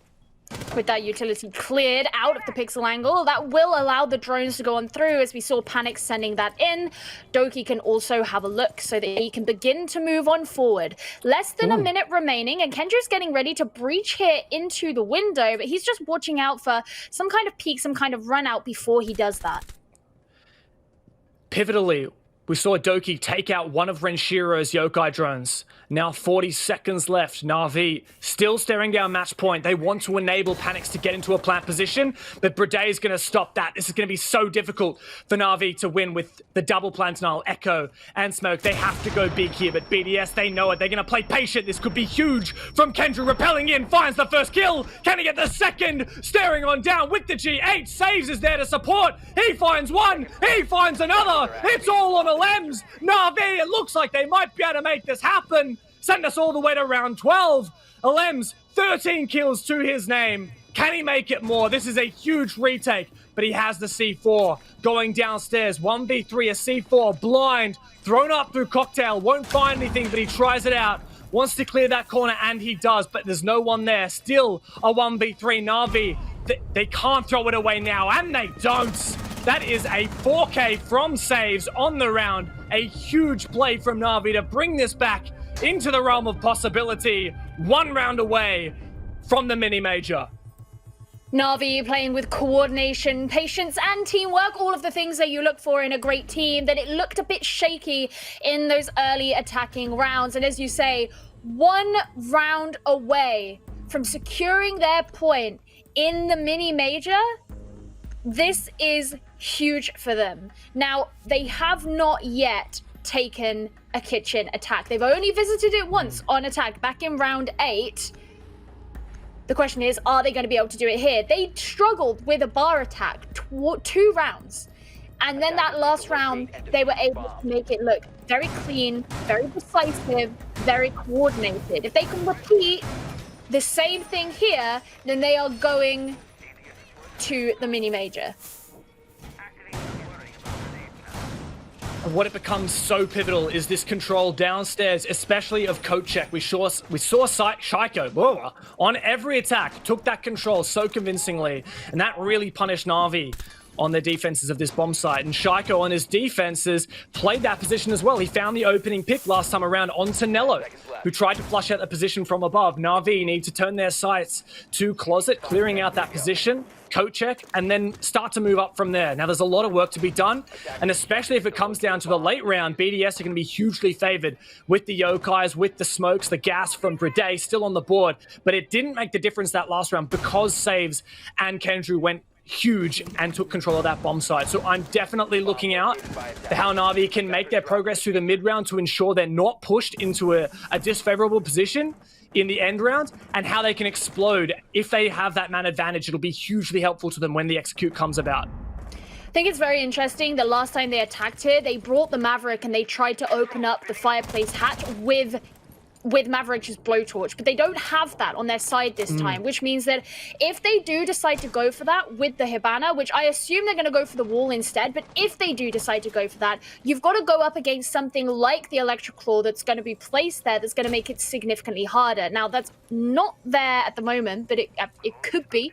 With that utility cleared out of the pixel angle, that will allow the drones to go on through, as we saw Panic sending that in. Doki can also have a look so that he can begin to move on forward. Less than a minute remaining, and Kendra's getting ready to breach here into the window, but he's just watching out for some kind of peek, some kind of run out before he does that. Pivotally, we saw Doki take out one of Renshiro's yokai drones. Now 40 seconds left. Navi still staring down match point. They want to enable Panics to get into a plant position, but Breday is going to stop that. This is going to be so difficult for Navi to win with the double plant denial, Echo and Smoke. They have to go big here, but BDS, they know it. They're going to play patient. This could be huge from Kendra, rappelling in, finds the first kill. Can he get the second? Staring on down with the G8. Saves is there to support. He finds one. He finds another. It's all on Alems. Navi, it looks like they might be able to make this happen. Send us all the way to round 12. Alems, 13 kills to his name. Can he make it more? This is a huge retake, but he has the C4 going downstairs. 1v3, a C4, blind, thrown up through Cocktail. Won't find anything, but he tries it out. Wants to clear that corner, and he does, but there's no one there. Still a 1v3. Navi, they can't throw it away now, and they don't. That is a 4K from Saves on the round. A huge play from Navi to bring this back into the realm of possibility. 1 round away from the mini-major. Navi playing with coordination, patience, and teamwork, all of the things that you look for in a great team. That it looked a bit shaky in those early attacking rounds. And as you say, 1 round away from securing their point in the mini-major. This is huge for them. Now, they have not yet taken a kitchen attack. They've only visited it once on attack back in round 8. The question is, are they going to be able to do it here? They struggled with a bar attack 2 rounds. And then that last round, they were able to make it look very clean, very decisive, very coordinated. If they can repeat the same thing here, then they are going to the mini-major. What it becomes so pivotal is this control downstairs, especially of coat check. We saw Shiko on every attack, took that control so convincingly, and that really punished Navi on the defenses of this bomb site. And Shiko on his defenses played that position as well. He found the opening pick last time around onto Nello, who tried to flush out the position from above. Navi need to turn their sights to Closet, clearing out that position, coat check, and then start to move up from there. Now, there's a lot of work to be done, and especially if it comes down to the late round, BDS are going to be hugely favored with the Yokais, with the smokes, the gas from Breday still on the board. But it didn't make the difference that last round because Saves and Kendrew went huge and took control of that bomb site. So I'm definitely looking out for how Navi can make their progress through the mid round to ensure they're not pushed into a disfavorable position in the end round, and how they can explode. If they have that man advantage, it'll be hugely helpful to them when the execute comes about. I think it's very interesting. The last time they attacked here, they brought the Maverick and they tried to open up the fireplace hatch with with Maverick's blowtorch, but they don't have that on their side this time, which means that if they do decide to go for that with the Hibana, which I assume they're going to go for the wall instead, but if they do decide to go for that, you've got to go up against something like the Electric Claw that's going to be placed there that's going to make it significantly harder. Now, that's not there at the moment, but it could be.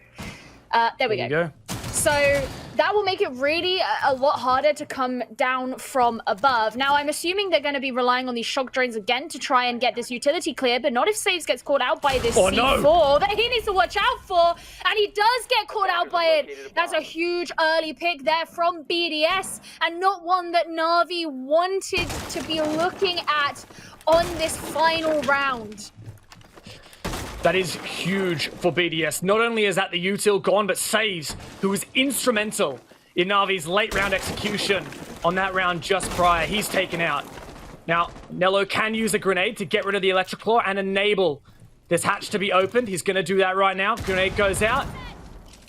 There we go. So that will make it really a lot harder to come down from above. Now, I'm assuming they're going to be relying on these shock drones again to try and get this utility clear, but not if Saves gets caught out by this C4 that he needs to watch out for. And he does get caught out by it. That's a huge early pick there from BDS, and not one that Navi wanted to be looking at on this final round. That is huge for BDS. Not only is that the util gone, but Saves, who was instrumental in Navi's late round execution on that round just prior, he's taken out. Now, Nello can use a grenade to get rid of the Electric Claw and enable this hatch to be opened. He's going to do that right now. Grenade goes out.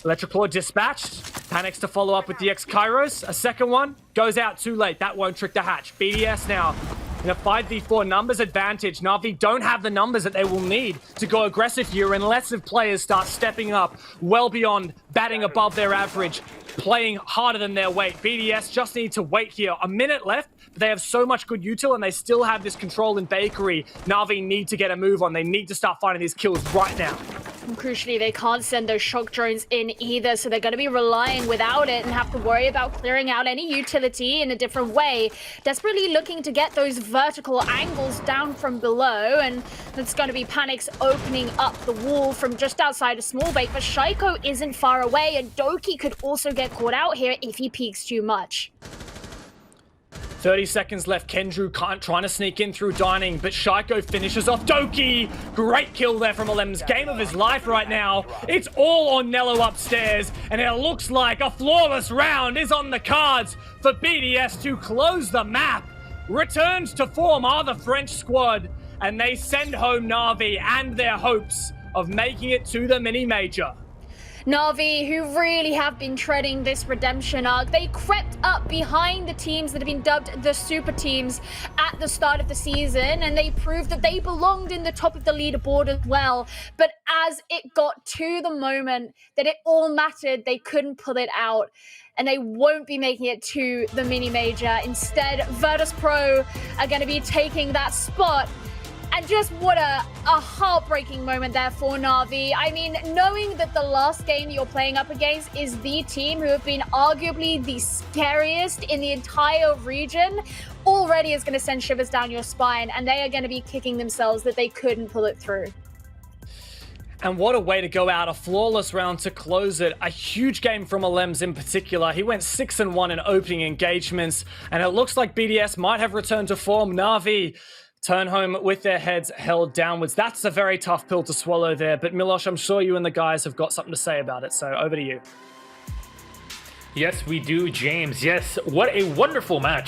Electric Claw dispatched. Panics to follow up with the X-Kairos. A second one goes out too late. That won't trick the hatch. BDS now in a 5v4 numbers advantage. Navi don't have the numbers that they will need to go aggressive here unless if players start stepping up well beyond batting above their average, playing harder than their weight. BDS just need to wait here. A minute left, but they have so much good util and they still have this control in Bakery. Navi need to get a move on. They need to start finding these kills right now. And crucially, they can't send those shock drones in either, so they're going to be relying without it and have to worry about clearing out any utility in a different way. Desperately looking to get those vertical angles down from below, and that's going to be Panics opening up the wall from just outside of Small Bake, but Shaiko isn't far away, and Doki could also get caught out here if he peeks too much. 30 seconds left. Kendrew trying to sneak in through Dining, but Shaiko finishes off Doki. Great kill there from Alem's. Game of his life right now. It's all on Nello upstairs, and it looks like a flawless round is on the cards for BDS to close the map. Returns to form are the French squad, and they send home Navi and their hopes of making it to the mini-major. Navi, who really have been treading this redemption arc, they crept up behind the teams that have been dubbed the super teams at the start of the season, and they proved that they belonged in the top of the leaderboard as well. But as it got to the moment that it all mattered, they couldn't pull it out, and they won't be making it to the mini major. Instead, Virtus Pro are going to be taking that spot. And just what a heartbreaking moment there for Navi. I mean, knowing that the last game you're playing up against is the team who have been arguably the scariest in the entire region already is going to send shivers down your spine, and they are going to be kicking themselves that they couldn't pull it through. And what a way to go out. A flawless round to close it. A huge game from Alems in particular. He went 6-1 in opening engagements, and it looks like BDS might have returned to form. Navi turn home with their heads held downwards. That's a very tough pill to swallow there, but Milosh, I'm sure you and the guys have got something to say about it, so over to you. Yes, we do, James. Yes, what a wonderful match